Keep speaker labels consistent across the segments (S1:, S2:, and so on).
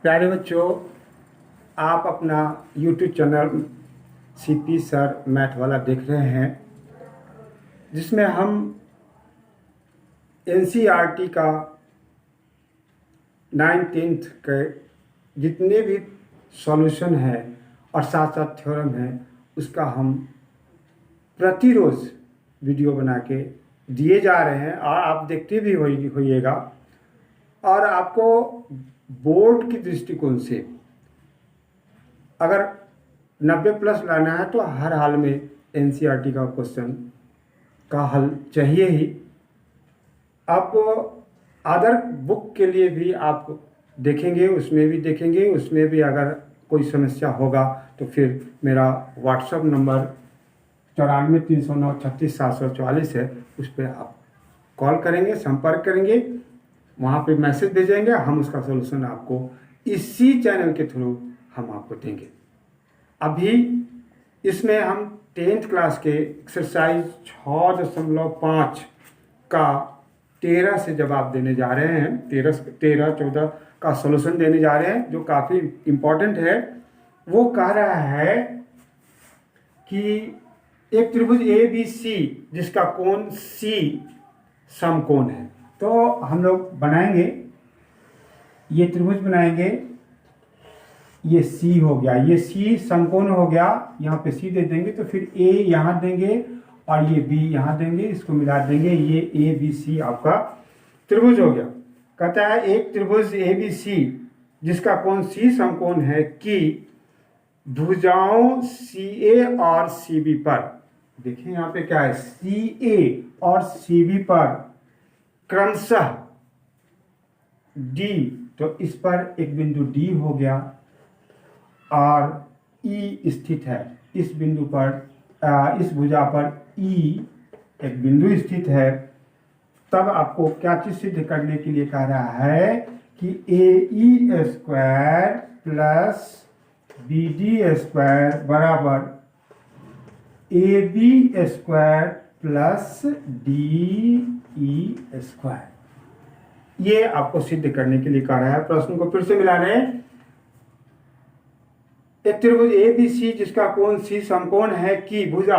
S1: प्यारे बच्चों, आप अपना YouTube channel CP sir math वाला देख रहे हैं, जिसमें हम NCERT का 9th के जितने भी सॉल्यूशन है और साथ साथ थ्योरम है, उसका हम प्रतिरोज़ वीडियो बना के दिए जा रहे हैं और आप देखते भी होइएगा। और आपको बोर्ड की दृष्टिकोण से अगर 90+ लाना है तो हर हाल में NCERT का क्वेश्चन का हल चाहिए ही। आप अदर बुक के लिए भी आप देखेंगे, उसमें भी अगर कोई समस्या होगा तो फिर मेरा व्हाट्सएप नंबर 94 309 36 744 है, उस पर आप कॉल करेंगे, संपर्क करेंगे, वहाँ पे मैसेज भेजेंगे, हम उसका सोल्यूशन आपको इसी चैनल के थ्रू हम आपको देंगे। अभी इसमें हम 10th क्लास के एक्सरसाइज 6.5 का 13 से जवाब देने जा रहे हैं। 13-14 का सोल्यूशन देने जा रहे हैं, जो काफ़ी इम्पोर्टेंट है। वो कह रहा है कि एक त्रिभुज ABC जिसका कोण C समकोण है, तो हम लोग बनाएंगे, ये त्रिभुज बनाएंगे, ये C हो गया, ये C समकोण हो गया, यहाँ पे C दे देंगे तो फिर A यहाँ देंगे और ये B यहाँ देंगे, इसको मिला देंगे, ये ABC आपका त्रिभुज हो गया। कहता है एक त्रिभुज ABC जिसका कोण C समकोण है कि भुजाओं CA और CB पर, देखिए यहाँ पे क्या है, CA और CB पर क्रमशः D, तो इस पर एक बिंदु D हो गया और E स्थित है, इस बिंदु पर इस भुजा पर E एक बिंदु स्थित है। तब आपको क्या चीज सिद्ध करने के लिए कह रहा है कि AE² प्लस BD² बराबर AB² प्लस DE²। ये आपको सिद्ध करने के लिए कह रहा है। प्रश्न को फिर से मिला रहे हैं। एक त्रिभुज ABC जिसका कोण C समकोण है कि भुजा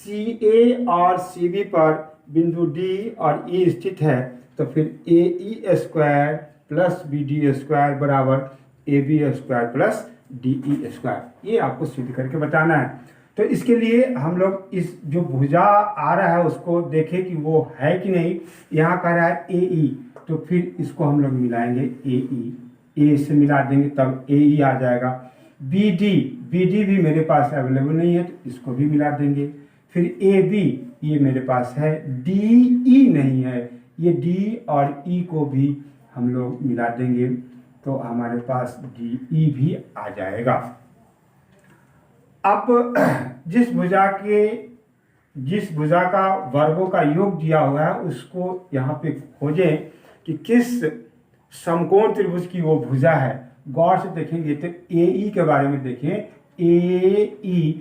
S1: CA और CB पर बिंदु D और E स्थित है, तो फिर AE² प्लस BD² बराबर AB² प्लस DE²। ये आपको सिद्ध करके बताना है। तो इसके लिए हम लोग इस जो भुजा आ रहा है उसको देखें कि वो है कि नहीं। यहाँ कह रहा है AE, तो फिर इसको हम लोग मिलाएंगे, A से मिला देंगे तब AE आ जाएगा। BD भी मेरे पास अवेलेबल नहीं है, तो इसको भी मिला देंगे। फिर AB, ये मेरे पास है, DE नहीं है, ये D और E को भी हम लोग मिला देंगे, तो हमारे पास DE भी आ जाएगा। अब जिस भुजा का वर्गों का योग दिया हुआ है उसको यहाँ पे खोजें कि किस समकोण त्रिभुज की वो भुजा है। गौर से देखेंगे तो AE के बारे में देखें। AE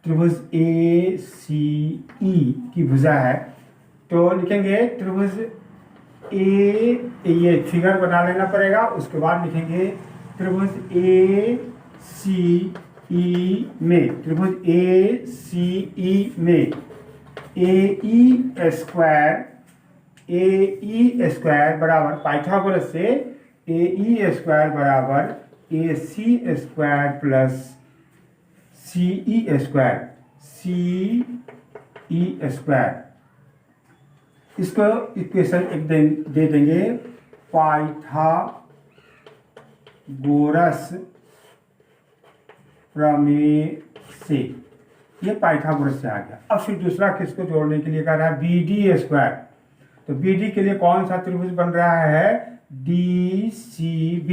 S1: त्रिभुज ACE की भुजा है, तो लिखेंगे त्रिभुज ये फिगर बना लेना पड़ेगा। उसके बाद लिखेंगे त्रिभुज ACE में, त्रिभुज ACE में AE² बराबर पाइथागोरस से AE² बराबर AC² प्लस CE²। इसको इक्वेशन एक दे देंगे, पाइथागोरस प्रमेय से। ये पाइथागोरस से आ गया। अब फिर दूसरा किसको जोड़ने के लिए कह रहा है, BD²। तो BD के लिए कौन सा त्रिभुज बन रहा है, DCB।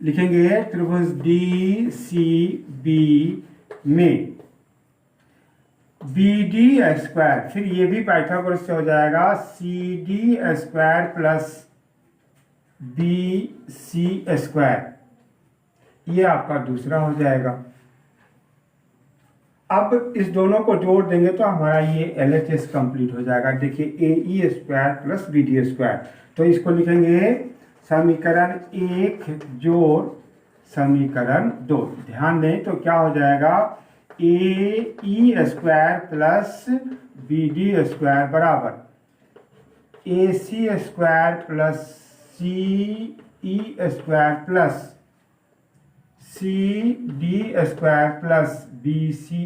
S1: लिखेंगे त्रिभुज DCB में BD², फिर ये भी पाइथागोरस से हो जाएगा, CD² प्लस BC²। ये आपका दूसरा हो जाएगा। अब इस दोनों को जोड़ देंगे तो हमारा ये LHS कंप्लीट हो जाएगा। देखिए AE² प्लस BD², तो इसको लिखेंगे समीकरण 1 जोड़ समीकरण 2। ध्यान दें तो क्या हो जाएगा, A E square plus B D square बराबर A C square plus C E square plus C D square plus B C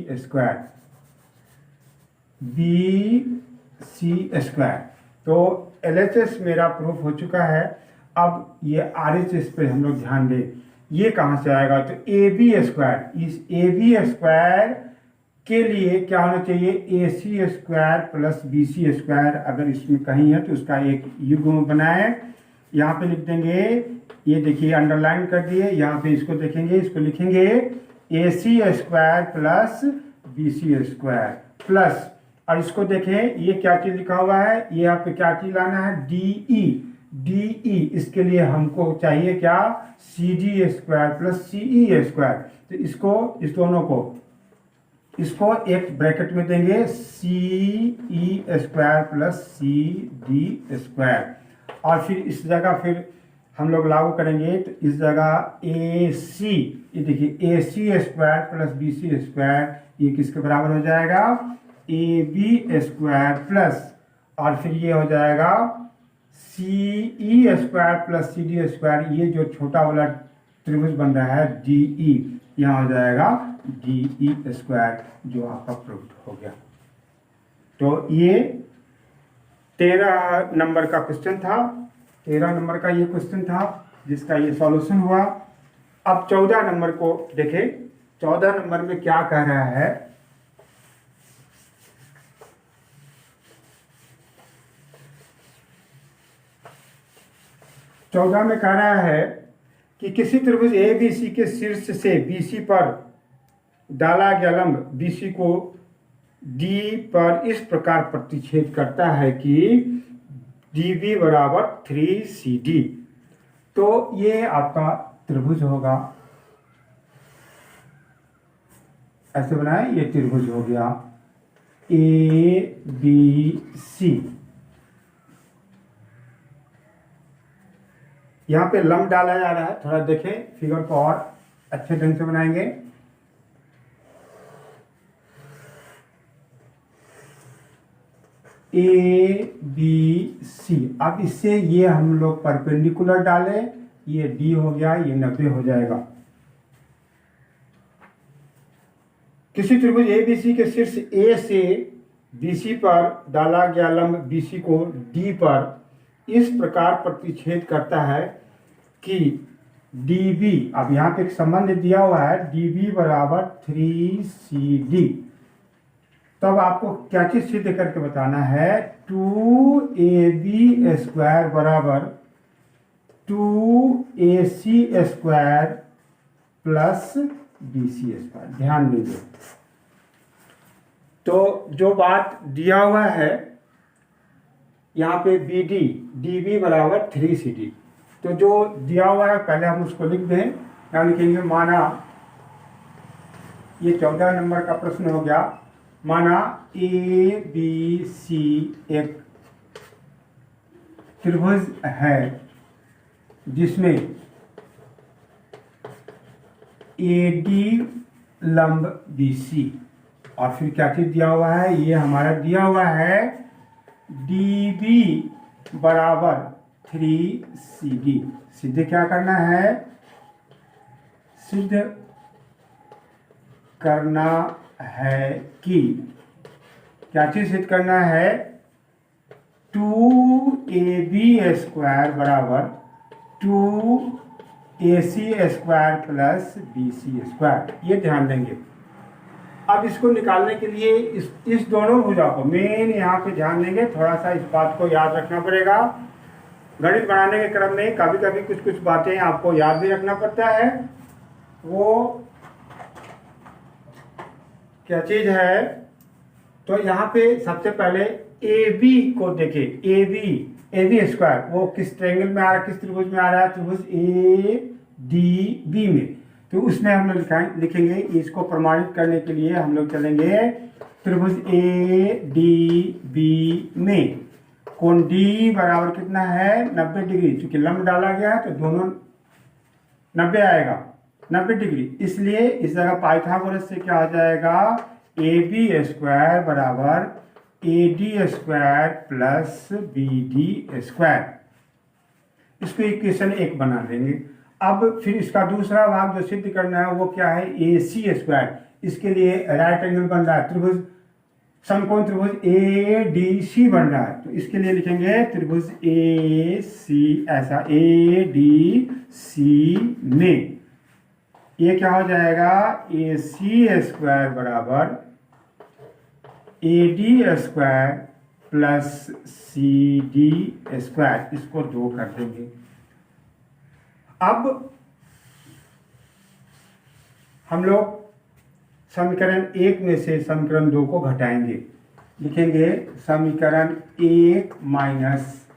S1: square तो LHS मेरा प्रूफ हो चुका है। अब ये RHS पे हम लोग ध्यान दें, ये कहाँ से आएगा, तो ए बी स्क्वायर, इस ए बी स्क्वायर के लिए क्या होना चाहिए, A C square plus B C square. अगर इसमें कहीं है तो उसका एक युग्म बनाए, यहाँ पे लिख देंगे, ये देखिए अंडरलाइन कर दिए, यहाँ पे इसको देखेंगे, इसको लिखेंगे A C square plus B C square plus, और इसको देखें ये क्या चीज लिखा हुआ है, ये यहाँ पे क्या चीज लाना है, डी ई, इसके लिए हमको चाहिए क्या, सी D square plus C E square. तो इसको, इस दोनों को, इसको एक ब्रैकेट में देंगे, C E square plus C D square, और फिर इस जगह फिर हम लोग लागू करेंगे, तो इस जगह ए सी, ये देखिए A C square plus B C square, ये किसके बराबर हो जाएगा, ए बी स्क्वायर प्लस, और फिर ये हो जाएगा C E square plus C D square, ये जो छोटा वाला त्रिभुज बन रहा है डी ई, यहाँ हो जाएगा डी ई स्क्वायर, जो आपका प्रूफ हो गया। तो ये 13 नंबर का क्वेश्चन था, 13 नंबर का ये क्वेश्चन था जिसका ये सॉल्यूशन हुआ। अब 14 नंबर को देखें, 14 नंबर में क्या कह रहा है, चौदह में कह रहा है कि किसी त्रिभुज ए बी सी के शीर्ष से बी सी पर डाला गया लंब बी सी को डी पर इस प्रकार प्रतिच्छेद करता है कि डी बी बराबर 3CD। तो ये आपका त्रिभुज होगा, ऐसे बनाए, ये त्रिभुज हो गया ए बी सी। यहाँ पे लंब डाला जा रहा है, थोड़ा देखें फिगर को और अच्छे ढंग से बनाएंगे। ए बी सी, अब इससे ये हम लोग परपेंडिकुलर डालें, ये डी हो गया, ये 90 हो जाएगा। किसी त्रिभुज ए बी सी के शीर्ष ए से बी सी पर डाला गया लंब बी सी को डी पर इस प्रकार प्रतिच्छेद करता है कि डी बी, अब यहाँ पे एक संबंध दिया हुआ है, डी बी बराबर 3CD। तब आपको क्या चीज सिद्ध करके बताना है, 2AB स्क्वायर बराबर 2AC square plus BC square. ध्यान दीजिए, तो जो बात दिया हुआ है यहाँ पे BD, DB बराबर 3CD, तो जो दिया हुआ है पहले हम उसको लिख दें। क्या लिखेंगे, माना ये 14 नंबर का प्रश्न हो गया, माना ए बी सी एक त्रिभुज है जिसमें AD लंब BC, और फिर क्या चीज दिया हुआ है, ये हमारा दिया हुआ है DB बराबर 3CD। सिद्ध क्या करना है, सिद्ध करना है कि, क्या चीज सिद्ध करना है, 2AB स्क्वायर बराबर 2AC square plus BC square. ये ध्यान देंगे। अब इसको निकालने के लिए इस दोनों भुजा को मेन यहाँ पे ध्यान देंगे, थोड़ा सा इस बात को याद रखना पड़ेगा। गणित बनाने के क्रम में कभी कभी कुछ कुछ बातें आपको याद भी रखना पड़ता है। वो क्या चीज है, तो यहाँ पे सबसे पहले ए बी को देखें, ए बी स्क्वायर वो किस ट्रायंगल में आ रहा है, किस त्रिभुज में आ रहा है, त्रिभुज ए डी बी में। तो उसमें हम लोग लिखेंगे, इसको प्रमाणित करने के लिए हम लोग चलेंगे त्रिभुज ए डी बी में कोण डी बराबर कितना है, 90 डिग्री। चूंकि लंब डाला गया है तो दोनों 90 आएगा, 90 डिग्री। इसलिए इस जगह पाइथागोरस से क्या हो जाएगा, ए बी स्क्वायर बराबर A D square plus B D square. इसको इक्वेशन 1 बना लेंगे। अब फिर इसका दूसरा भाग जो सिद्ध करना है वो क्या है, ए सी स्क्वायर। इसके लिए राइट एंगल बन रहा है, त्रिभुज समकोण त्रिभुज ए डी सी बन रहा है, तो इसके लिए लिखेंगे त्रिभुज ए सी, ऐसा ए डी सी में ये क्या हो जाएगा, ए सी स्क्वायर बराबर A D square plus C D square. इसको 2 कर देंगे। अब हम लोग समीकरण 1 में से समीकरण 2 को घटाएंगे। लिखेंगे समीकरण 1 माइनस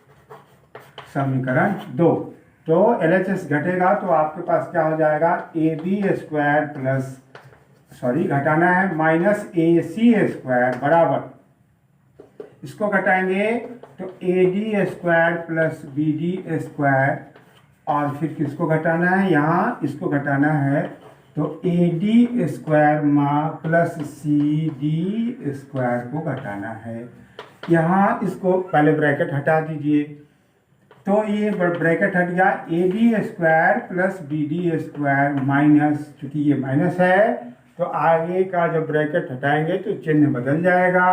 S1: समीकरण 2। तो LHS घटेगा तो आपके पास क्या हो जाएगा, A B square plus, sorry घटाना है, माइनस ए सी स्क्वायर बराबर, इसको घटाएंगे तो A D square plus B D square, और फिर किसको घटाना है, यहाँ इसको घटाना है तो A D square plus C D square को घटाना है। यहाँ इसको पहले ब्रैकेट हटा दीजिए, तो ये ब्रैकेट हट गया, A D square plus B D square minus, चूंकि ये माइनस है तो आगे का जब ब्रैकेट हटाएंगे तो चिन्ह बदल जाएगा,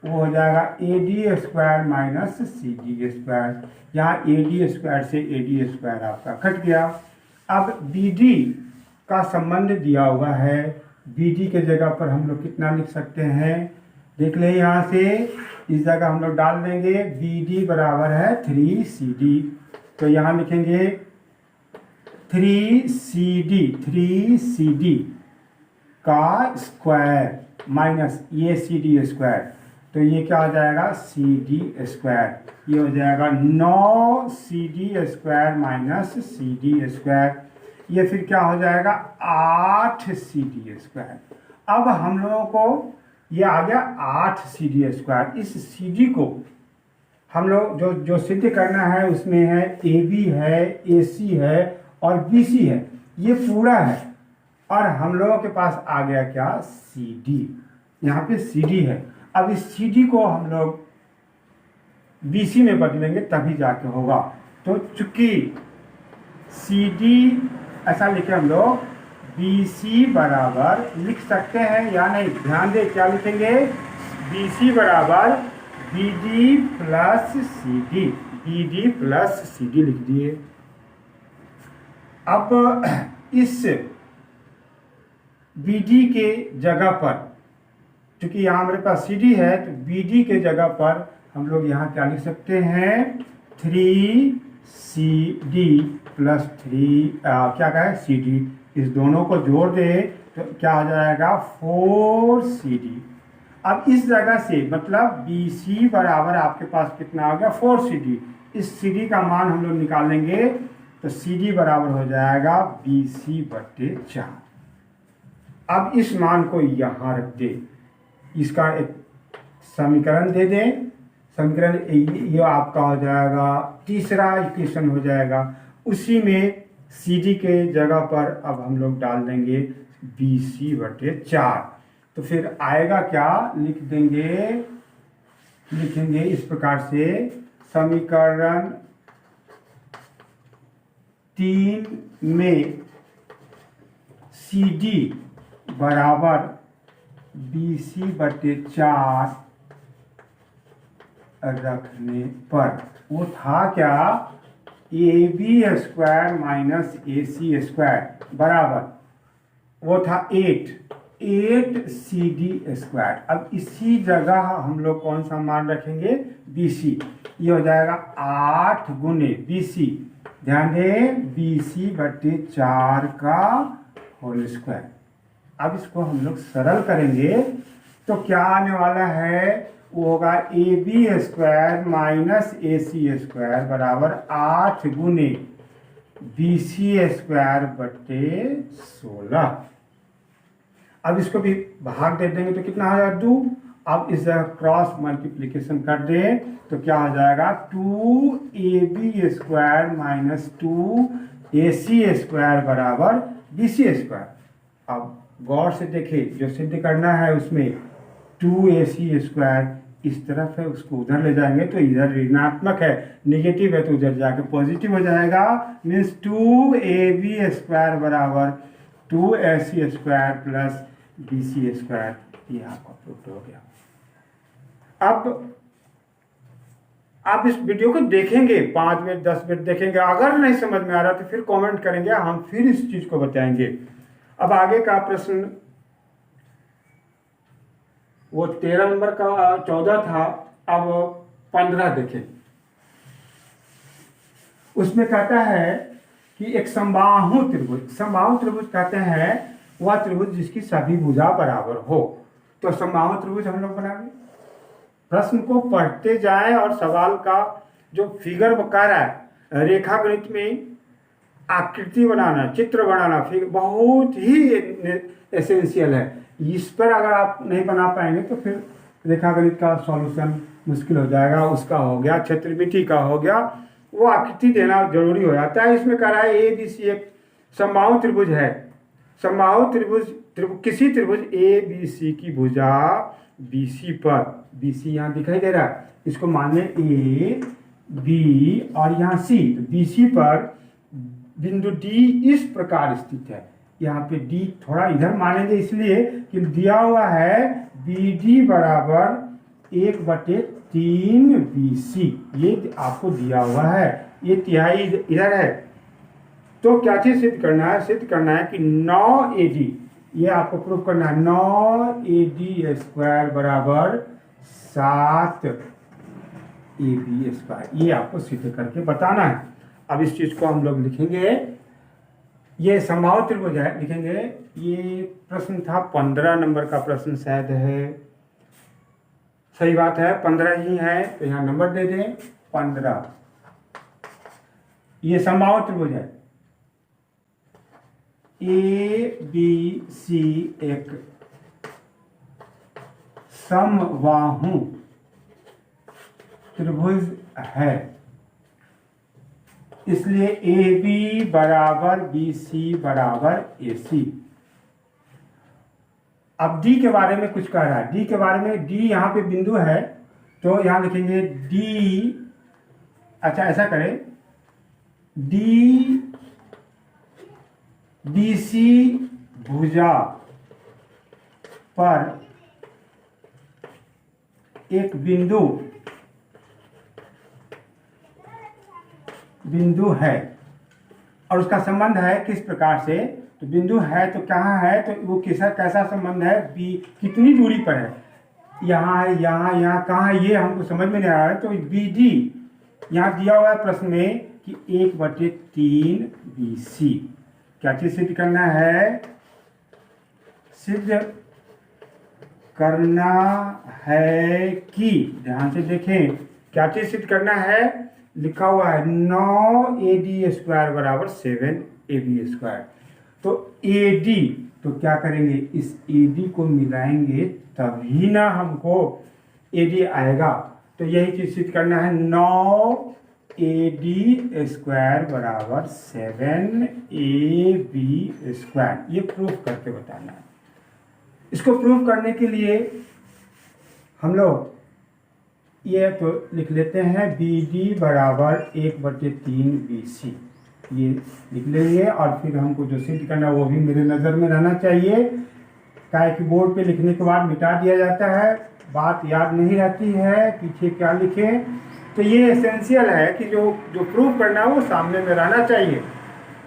S1: वो हो जाएगा A D square minus C D square. यहाँ ए डी स्क्वायर से ए डी स्क्वायर आपका कट गया। अब बी डी का संबंध दिया हुआ है, बी डी के जगह पर हम लोग कितना लिख सकते हैं, देख लें यहाँ से, इस जगह हम लोग डाल देंगे बी डी बराबर है 3CD। तो यहाँ लिखेंगे 3CD का स्क्वायर माइनस ये सी डी स्क्वायर, तो ये क्या हो जाएगा, सी डी स्क्वायर। ये हो जाएगा 9CD square minus C D square. ये फिर क्या हो जाएगा 8CD स्क्वायर। अब हम लोगों को ये आ गया 8CD स्क्वायर। इस CD को हम लोग जो सिद्ध करना है उसमें है AB है, AC है और BC है, ये पूरा है। और हम लोगों के पास आ गया क्या, CD। यहाँ पे CD है। अब इस CD को हम लोग BC में बदलेंगे तभी जाके होगा। तो चूंकि CD ऐसा लिखे हम लोग BC बराबर लिख सकते हैं या नहीं, ध्यान दे क्या लिखेंगे, BC बराबर BD plus CD, BD plus CD लिख दिए। अब इस BD के जगह पर, क्योंकि यहाँ हमारे पास CD है तो BD के जगह पर हम लोग यहाँ क्या लिख सकते हैं, 3CD प्लस 3 क्या कहे CD, इस दोनों को जोड़ दे तो क्या हो जाएगा 4CD। अब इस जगह से मतलब BC बराबर आपके पास कितना आ गया 4CD। इस CD का मान हम लोग निकालेंगे तो CD बराबर हो जाएगा BC/4। अब इस मान को यहाँ रख दे, इसका एक समीकरण दे दें, समीकरण ये आपका हो जाएगा तीसरा इक्वेशन हो जाएगा। उसी में CD के जगह पर अब हम लोग डाल देंगे BC/4। तो फिर आएगा क्या, लिखेंगे इस प्रकार से, समीकरण 3 में CD बराबर BC/4 रखने पर वो था क्या, AB square minus AC square बराबर, वो था 8CD स्क्वायर। अब इसी जगह हम लोग कौन सा मान रखेंगे, BC। ये हो जाएगा 8 गुने BC, ध्यान दें BC/4 का होल स्क्वायर। अब इसको हम लोग सरल करेंगे तो क्या आने वाला है, वो होगा AB square minus AC square बराबर 8 गुने BC स्क्वायर/16। अब इसको भी भाग दे देंगे तो कितना हो जाएगा 2। अब इस जगह क्रॉस मल्टीप्लिकेशन कर दें तो क्या हो जाएगा 2AB square minus 2AC square बराबर BC²। अब गौर से देखिए, जो सिद्ध करना है उसमें 2AC² इस तरफ है, उसको उधर ले जाएंगे तो इधर ऋणात्मक है, नेगेटिव है तो उधर जाके पॉजिटिव हो जाएगा। मीन्स 2AB² बराबर 2AC² प्लस BC²। ये आपका प्रूफ हो गया। अब आप इस वीडियो को देखेंगे, 5 मिनट 10 मिनट देखेंगे, अगर नहीं समझ में आ रहा तो फिर कमेंट करेंगे, हम फिर इस चीज को बताएंगे। अब आगे का प्रश्न, वो 13 नंबर का 14 था, अब 15 देखें। उसमें कहता है कि एक समबाहु त्रिभुज, समबाहु त्रिभुज कहते हैं वह त्रिभुज जिसकी सभी भुजा बराबर हो। तो समबाहु त्रिभुज हम लोग बनाएंगे। प्रश्न को पढ़ते जाएं और सवाल का जो फिगर कह रहा है, रेखा गणित में आकृति बनाना, चित्र बनाना फिर बहुत ही एसेंशियल है। इस पर अगर आप नहीं बना पाएंगे तो फिर रेखा गणित का सॉल्यूशन मुश्किल हो जाएगा। उसका हो गया, क्षेत्रमिति का हो गया, वो आकृति देना जरूरी हो जाता है। इसमें कह रहा है ABC एक समबाहु त्रिभुज है। समबाहु त्रिभुज किसी त्रिभुज ABC की भुजा BC पर, BC यहाँ दिखाई दे रहा है, इसको मान लें A B और यहाँ C, तो BC पर बिंदु D इस प्रकार स्थित है। यहाँ पे D थोड़ा इधर मानेंगे इसलिए कि दिया हुआ है BD बराबर 1/3 BC, ये आपको दिया हुआ है, ये तिहाई इधर है। तो क्या चीज सिद्ध करना है? सिद्ध करना है कि 9AD, ये आपको प्रूफ करना है, 9AD² बराबर 7AB², ये आपको सिद्ध करके बताना है। अब इस चीज को हम लोग लिखेंगे, ये समबाहु त्रिभुज है, लिखेंगे। ये प्रश्न था 15 नंबर का प्रश्न शायद है, सही बात है 15 ही है, तो यहाँ नंबर दे दें 15। ये समबाहु त्रिभुज है, ABC एक समबाहु त्रिभुज है, इसलिए AB बराबर BC बराबर AC। अब D के बारे में कुछ कह रहा है। D के बारे में, D यहाँ पे बिंदु है, तो यहाँ लिखेंगे D, अच्छा ऐसा करें, D BC भुजा पर एक बिंदु है और उसका संबंध है किस प्रकार से, तो बिंदु है तो कहाँ है, तो वो कैसा संबंध है, B कितनी दूरी पर है, यहाँ है, यहाँ कहाँ है, ये हमको समझ में नहीं आ रहा है। तो BD यहाँ दिया हुआ है प्रश्न में कि 1/3 BC। क्या चीज सिद्ध करना है? सिद्ध करना है कि, ध्यान से देखें, क्या चीज सिद्ध करना है? लिखा हुआ है 9AD² बराबर 7AB²। तो AD, तो क्या करेंगे, इस AD को मिलाएंगे तभी ना हमको AD आएगा। तो यही चीज सिद्ध करना है, 9AD² बराबर 7AB², ये प्रूफ करके बताना है। इसको प्रूफ करने के लिए हम लोग ये तो लिख लेते हैं, BD बराबर 1/3 BC, ये लिख लेंगे। और फिर हमको जो सिद्ध करना है वो भी मेरे नज़र में रहना चाहिए, काहे कि बोर्ड पे लिखने के बाद मिटा दिया जाता है, बात याद नहीं रहती है पीछे क्या लिखें। तो ये एसेंशियल है कि जो प्रूफ करना है वो सामने में रहना चाहिए।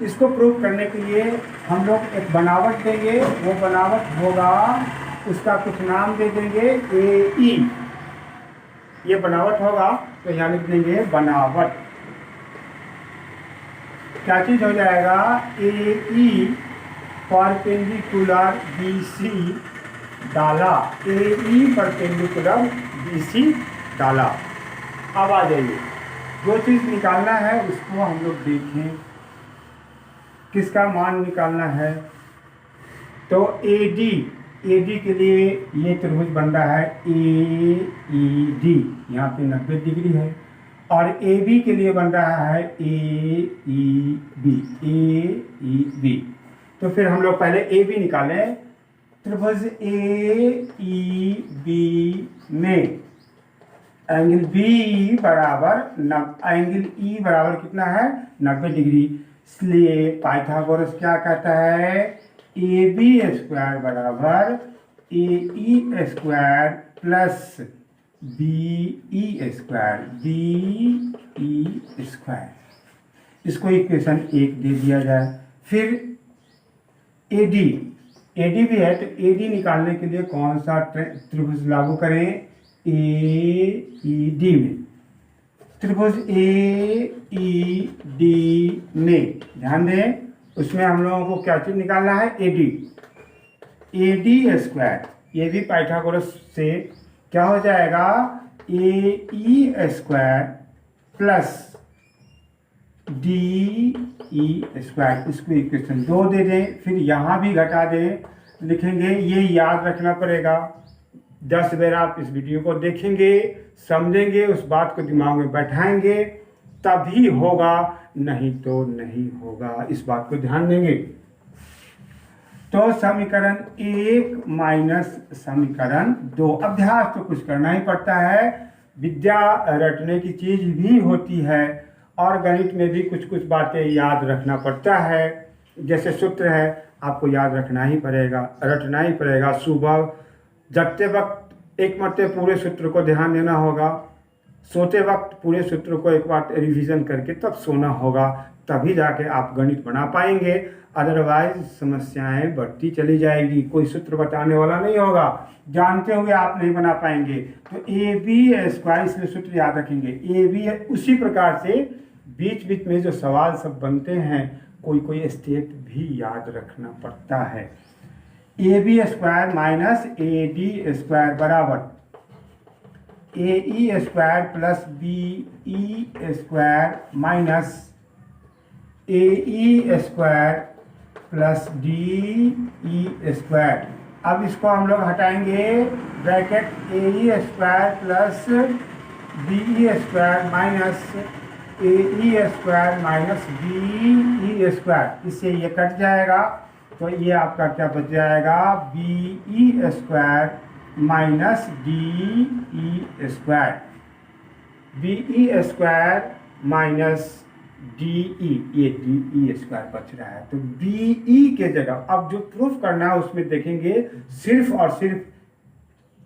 S1: इसको प्रूफ करने के लिए हम लोग एक बनावट देंगे, वो बनावट होगा, उसका कुछ नाम दे देंगे AE, ये बनावट होगा, तो यहाँ लिख देंगे बनावट। क्या चीज हो जाएगा, AE परपेंडिकुलर BC डाला, AE परपेंडिकुलर BC डाला। अब आ जाइए, जो चीज निकालना है उसको हम लोग देखें, किसका मान निकालना है। तो AD के लिए ये त्रिभुज बन रहा है AED, यहाँ पे 90 डिग्री है, और AB के लिए बन रहा है AEB। तो फिर हम लोग पहले ए बी निकालें। त्रिभुज ए ई बी में एंगल बी बराबर एंगल ई बराबर कितना है 90 डिग्री। इसलिए पाइथागोरस क्या कहता है, ए बी स्क्वायर बराबर A E square plus B E square इसको इक्वेशन 1 दे दिया जाए। फिर एडी भी है, तो एडी निकालने के लिए कौन सा त्रिभुज लागू करें, ए ई डी में। त्रिभुज ए ई डी में ध्यान दें, उसमें हम लोगों को क्या चीज निकालना है, ए डी स्क्वायर। ये भी पाइथागोरस से क्या हो जाएगा, A E square plus D E square. इसको इक्वेशन 2 दे दें। फिर यहाँ भी घटा दें, लिखेंगे। ये याद रखना पड़ेगा, 10 बार आप इस वीडियो को देखेंगे, समझेंगे, उस बात को दिमाग में बैठाएंगे, तभी होगा, नहीं तो नहीं होगा। इस बात को ध्यान देंगे। तो समीकरण 1 माइनस समीकरण 2। अभ्यास तो कुछ करना ही पड़ता है, विद्या रटने की चीज भी होती है, और गणित में भी कुछ कुछ बातें याद रखना पड़ता है। जैसे सूत्र है, आपको याद रखना ही पड़ेगा, रटना ही पड़ेगा। सुबह जगते वक्त एक मरते पूरे सूत्र को ध्यान देना होगा, सोते वक्त पूरे सूत्र को एक बार रिवीजन करके तब सोना होगा, तभी जाके आप गणित बना पाएंगे। अदरवाइज समस्याएं बढ़ती चली जाएगी, कोई सूत्र बताने वाला नहीं होगा, जानते हुए आप नहीं बना पाएंगे। तो ए बी स्क्वायर, इसलिए सूत्र याद रखेंगे, ए बी। उसी प्रकार से बीच बीच में जो सवाल सब बनते हैं, कोई स्टेप भी याद रखना पड़ता है। A B square minus A D square बराबर A E square plus B E square minus A E square plus D E square. अब इसको हम लोग हटाएंगे, bracket A E square plus B E square minus A E square minus B E square. इससे ये cut जाएगा, तो ये आपका क्या बच जाएगा, B E square minus D E square. B E square minus D E, ये डी ई स्क्वायर बच रहा है। तो बी ई के जगह अब जो प्रूफ करना है उसमें देखेंगे, सिर्फ और सिर्फ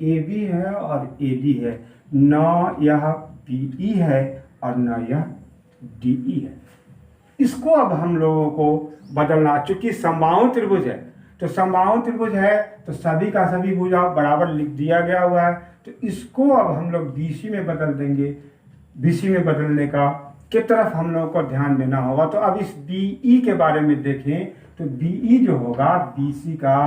S1: ए बी है और ए डी है, न यह बी ई है और न यह डी ई है। इसको अब हम लोगों को बदलना, चूंकि समबाहु त्रिभुज है, तो समबाहु त्रिभुज है तो सभी का सभी भुजा बराबर लिख दिया गया हुआ है। तो इसको अब हम लोग बीसी में बदल देंगे। बीसी में बदलने की तरफ हम लोगों को ध्यान देना होगा। तो अब इस बीई के बारे में देखें, तो बीई जो होगा बीसी का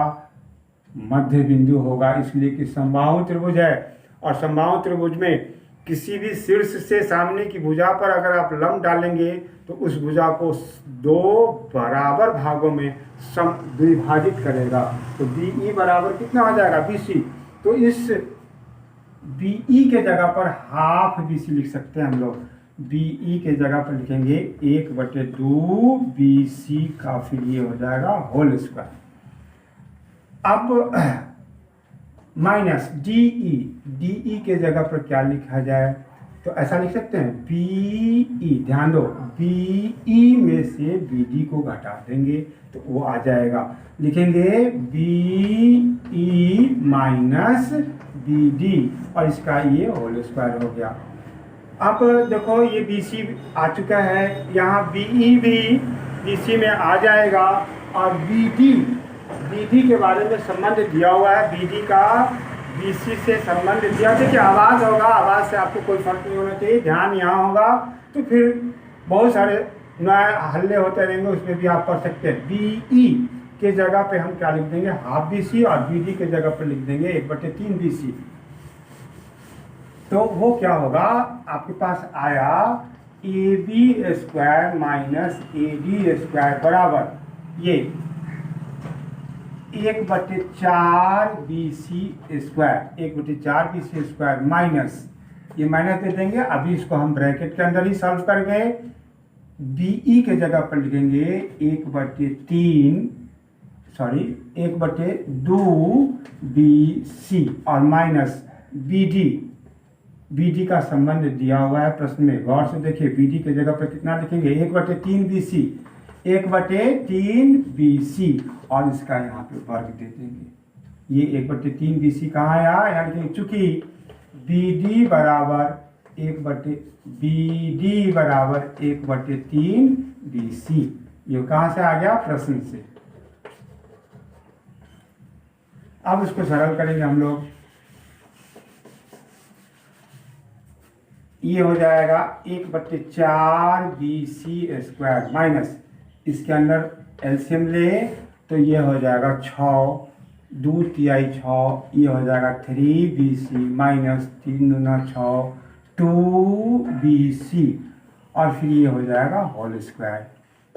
S1: मध्य बिंदु होगा, इसलिए कि समबाहु त्रिभुज है, और समबाहु त्रिभुज में किसी भी शीर्ष से सामने की भुजा पर अगर आप लंब डालेंगे तो उस भुजा को 2 बराबर भागों में विभाजित करेगा। तो बीई बराबर कितना हो जाएगा, बीसी। तो इस बीई के जगह पर हाफ बीसी लिख सकते हैं हम लोग। बीई के जगह पर लिखेंगे 1/2 बीसी का, फिर ये हो जाएगा होल स्क्वायर। अब माइनस डीई के जगह पर क्या लिखा जाए, तो ऐसा लिख सकते हैं बीई। ध्यान दो, बीई में से बीडी को घटा देंगे तो वो आ जाएगा, लिखेंगे बीई माइनस बीडी, और इसका ये होल स्क्वायर हो गया। अब देखो ये बीसी आ चुका है, यहाँ बीई भी बीसी में आ जाएगा, और बीडी के बारे में संबंध दिया हुआ है, बीडी का बीसी से संबंध दिया। देखिए आवाज़ होगा, आवाज़ से आपको कोई फर्क नहीं होना चाहिए, ध्यान यहाँ होगा। तो फिर बहुत सारे नए हल्ले होते रहेंगे, उसमें भी आप पढ़ सकते हैं। बीई के जगह पे हम क्या लिख देंगे, हाफ बीसी, और बीडी के जगह पर लिख देंगे 1/3 बीसी। तो वो क्या होगा, आपके पास आया A B square minus A D square बराबर ये 1/4 BC square, 1/4 BC square minus, ये माइनस दे देंगे। अभी इसको हम ब्रैकेट के अंदर ही सॉल्व कर गए। बीई के जगह पर लिखेंगे 1/3 सॉरी 1/2 BC और माइनस BD का संबंध दिया हुआ है प्रश्न में, गौर से देखिए। BD की जगह पर कितना लिखेंगे? 1/3 BC, 1/3 BC और इसका यहाँ पे वर्ग दे देंगे। ये 1/3 BC कहाँ आया? यहाँ लिखेंगे चूंकि BD बराबर 1/3 BC। ये कहाँ से आ गया? प्रश्न से। अब इसको सरल करेंगे हम लोग। ये हो जाएगा 1/4 BC² माइनस, इसके अंदर एलसीएम ले तो ये हो जाएगा 6, 2 तिहाई 6, ये हो जाएगा 3 BC माइनस 3 दूना 6, 2 BC और फिर ये हो जाएगा होल स्क्वायर।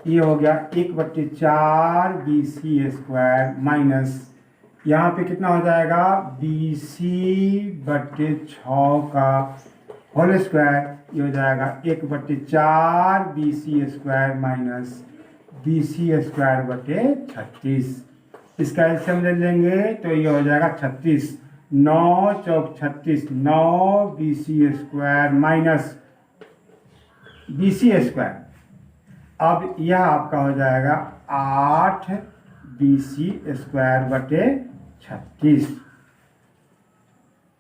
S1: ये हो गया 1/4 BC² माइनस, यहाँ पे कितना हो जाएगा? BC/6 का होल स्क्वायर, ये हो जाएगा 1/4 BC² माइनस BC²/36। इसका एलसीएम ले लेंगे तो ये हो जाएगा 36, 9 चौक 36, 9 BC² माइनस BC²। अब यह आपका हो जाएगा 8 BC²/36।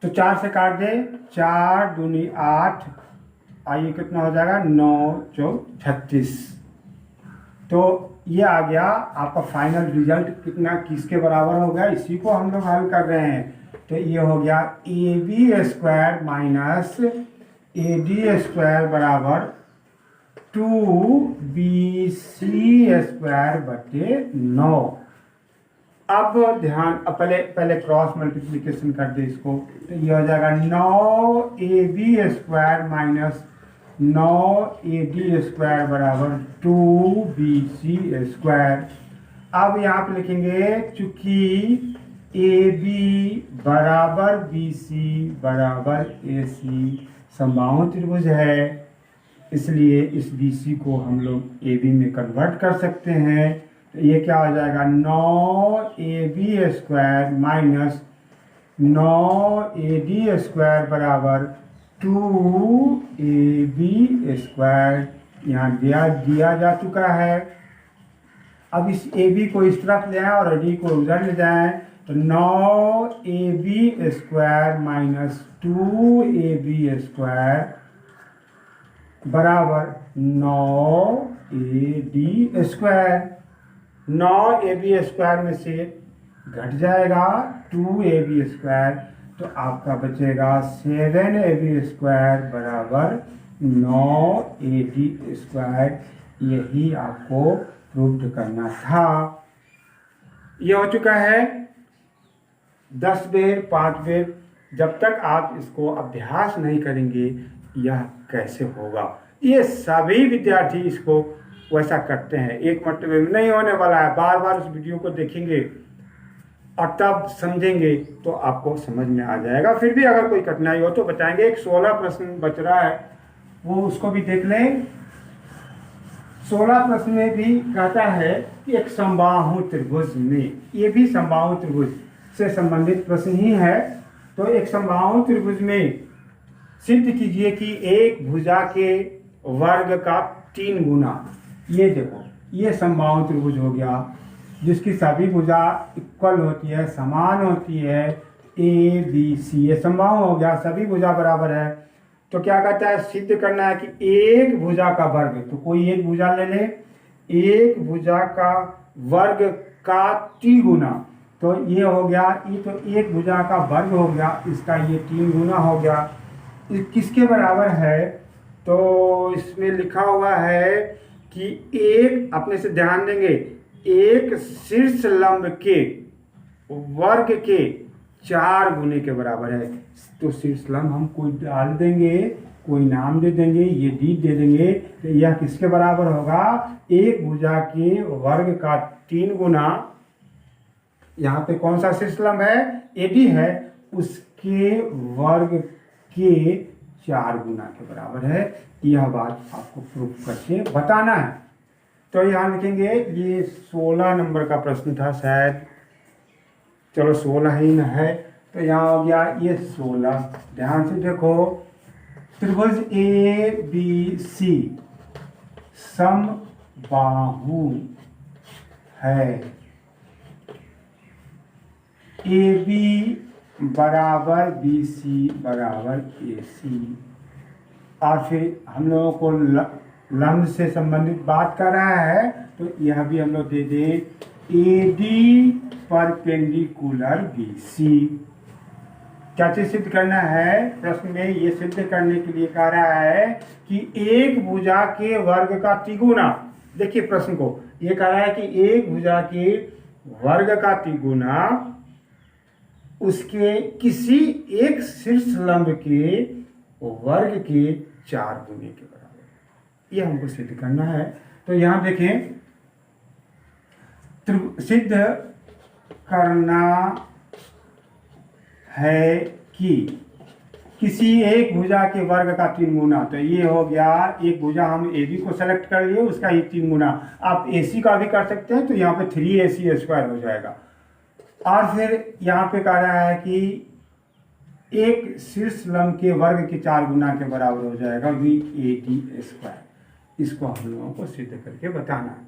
S1: तो 4 से काट दे, 4 दूनी 8, आइए कितना हो जाएगा? 9 चौक 36। तो ये आ गया आपका फाइनल रिजल्ट। कितना किसके बराबर हो गया? इसी को हम लोग हल कर रहे हैं। तो ये हो गया AB² माइनस AD² बराबर 2 BC²/9। अब ध्यान, पहले क्रॉस मल्टीप्लिकेशन कर दे इसको, तो ये हो जाएगा 9 AB² माइनस 9 AD² बराबर 2 BC²। अब यहाँ पे लिखेंगे चूंकि AB बराबर BC बराबर AC समबाहु त्रिभुज है, इसलिए इस BC को हम लोग AB में कन्वर्ट कर सकते हैं। तो ये क्या हो जाएगा? 9 AB² माइनस 9 AD² बराबर 2 AB²। यहाँ दिया जा चुका है। अब इस AB को इस तरफ ले आए और AD को उधर ले जाएं, तो 9 AB² माइनस 2 AB² बराबर 9 AD²। 9 AB² में से घट जाएगा 2 AB², तो आपका बचेगा 7 AB² बराबर 9 AD²। यही आपको प्रूव करना था। ये हो चुका है 10 बेर 5 बेर। जब तक आप इसको अभ्यास नहीं करेंगे यह कैसे होगा? ये सभी विद्यार्थी इसको वैसा करते हैं, एक मरतबे में नहीं होने वाला है। बार बार उस वीडियो को देखेंगे और तब समझेंगे तो आपको समझ में आ जाएगा। फिर भी अगर कोई कठिनाई हो तो बताएंगे। एक 16 प्रश्न बच रहा है, वो उसको भी देख लें। 16 प्रश्न में भी कहता है कि एक समबाहु त्रिभुज में, ये भी समबाहु त्रिभुज से संबंधित प्रश्न ही है। तो एक समबाहु त्रिभुज में सिद्ध कीजिए कि एक भुजा के वर्ग का 3 गुना। ये देखो, ये समबाहु त्रिभुज हो गया जिसकी सभी भुजा इक्वल होती है, समान होती है, ABC। ये समबाहु हो गया, सभी भुजा बराबर है। तो क्या कहता है? सिद्ध करना है कि एक भुजा का वर्ग, तो कोई एक भुजा ले ले, एक भुजा का वर्ग का 3 गुना। तो ये हो गया, ये तो एक भुजा का वर्ग हो गया, इसका ये 3 गुना हो गया। किसके बराबर है? तो इसमें लिखा हुआ है कि एक, अपने से ध्यान देंगे, एक शीर्ष लंब के वर्ग के 4 गुने के बराबर है। तो शीर्ष लंब हम कोई डाल देंगे, कोई नाम दे देंगे, ये डी दे देंगे। तो यह किसके बराबर होगा? एक भुजा के वर्ग का 3 गुना, यहाँ पे कौन सा शीर्ष लंब है? एडी है, उसके वर्ग के 4 गुना के बराबर है। यह बात आपको प्रूफ करके बताना है। तो यहाँ लिखेंगे, ये 16 नंबर का प्रश्न था शायद, चलो 16 ही न है, तो यहाँ हो गया ये 16। ध्यान से देखो, त्रिभुज ए बी सी समबाहु है, ए बी बराबर बी सी बराबर ए सी। और फिर हम लोगों को लंब से संबंधित बात कर रहा है, तो यह भी हम लोग दे दे, A D perpendicular B C. क्या चीज सिद्ध करना है? प्रश्न में ये सिद्ध करने के लिए कह रहा है कि एक भुजा के वर्ग का तिगुना, देखिए प्रश्न को, ये कह रहा है कि एक भुजा के वर्ग का तिगुना उसके किसी एक शीर्ष लंब के वर्ग के 4 गुने के बराबर, ये हमको सिद्ध करना है। तो यहां देखें, सिद्ध करना है कि किसी एक भुजा के वर्ग का 3 गुना, तो ये हो गया एक भुजा, हम ए बी को सेलेक्ट कर लिए, उसका ही 3 गुना। आप ए सी का भी कर सकते हैं, तो यहाँ पे 3ac² हो जाएगा। और फिर यहाँ पे कह रहा है कि एक शीर्ष लंब के वर्ग के 4 गुना के बराबर हो जाएगा, VAD²। इसको हम लोगों को सिद्ध करके बताना है।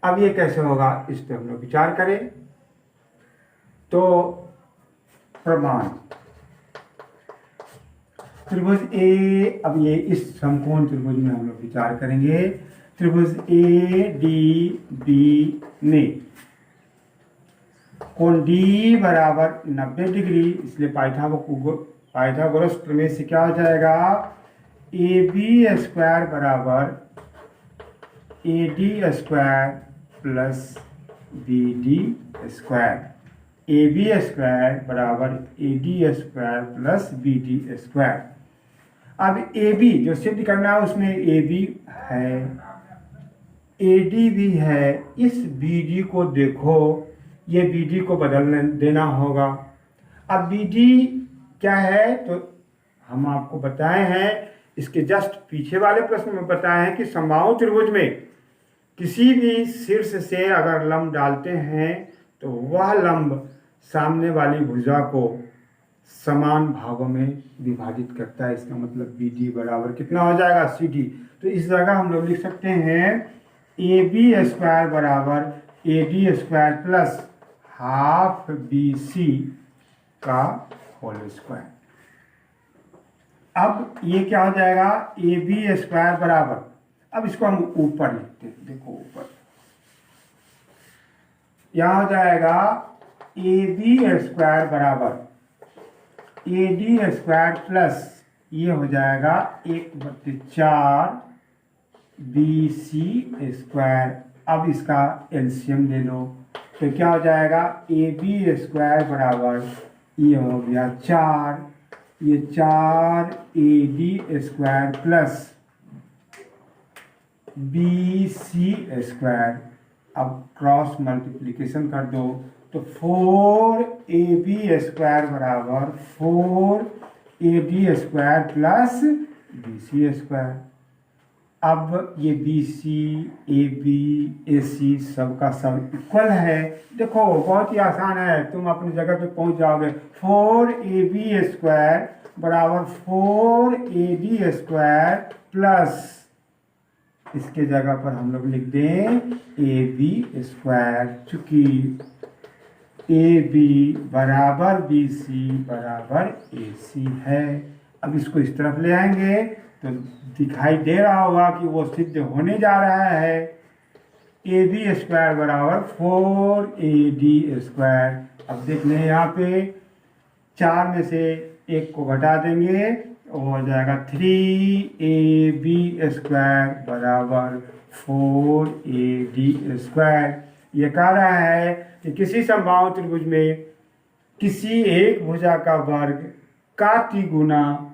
S1: अब ये कैसे होगा, इस पर हम लोग विचार करें। तो प्रमाण, त्रिभुज ए, अब ये इस समकोण त्रिभुज में हम लोग विचार करेंगे। त्रिभुज ADB ने कोण D बराबर 90 डिग्री, इसलिए पाइथागोरस प्रमेय से क्या हो जाएगा, AB² बराबर AD² प्लस BD²। AB² बराबर AD² प्लस BD²। अब AB जो सिद्ध करना है उसमें AB है, AD भी है, इस BD को देखो, ये BD को बदलने देना होगा। अब BD क्या है, तो हम आपको बताए हैं, इसके जस्ट पीछे वाले प्रश्न में बताए हैं कि समबाहु त्रिभुज में किसी भी शीर्ष से अगर लंब डालते हैं तो वह लंब सामने वाली भुजा को समान भागों में विभाजित करता है। इसका मतलब BD बराबर कितना हो जाएगा, CD। तो इस जगह हम लोग लिख सकते हैं AB² बराबर AD² प्लस हाफ BC का होल स्क्वायर। अब ये क्या हो जाएगा, AB² बराबर, अब इसको हम ऊपर लिखते हैं, देखो ऊपर यहां हो जाएगा AB² बराबर AD² प्लस ये हो जाएगा 1/4 BC²। अब इसका एलसीएम ले लो, तो क्या हो जाएगा, AB² बराबर ये हो गया 4, ये 4 AD² प्लस BC²। अब क्रॉस मल्टीप्लिकेशन कर दो, तो 4AB² बराबर 4AD² प्लस BC²। अब ये BC, AB, AC सबका सब इक्वल है। देखो बहुत ही आसान है, तुम अपनी जगह पे पहुंच जाओगे। 4AB² बराबर 4AD² प्लस, इसके जगह पर हम लोग लिख दें AB², चूंकि AB बराबर BC बराबर AC है। अब इसको इस तरफ ले आएंगे तो दिखाई दे रहा होगा कि वो सिद्ध होने जा रहा है। AB² बराबर 4AD²। अब देख लें यहाँ पे 4 में से 1 को घटा देंगे, हो जाएगा 3AB² बराबर 4AD²। ये कह रहा है कि किसी समबाहु त्रिभुज में किसी एक भुजा का वर्ग का तिगुना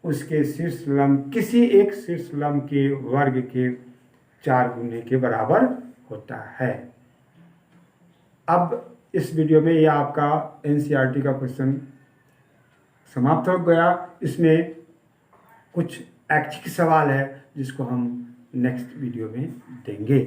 S1: उसके शीर्ष लंब किसी एक शीर्ष लंब के वर्ग के 4 गुने के बराबर होता है। अब इस वीडियो में यह आपका NCERT का क्वेश्चन समाप्त हो गया। इसमें कुछ ऐच्छिक सवाल है जिसको हम नेक्स्ट वीडियो में देंगे।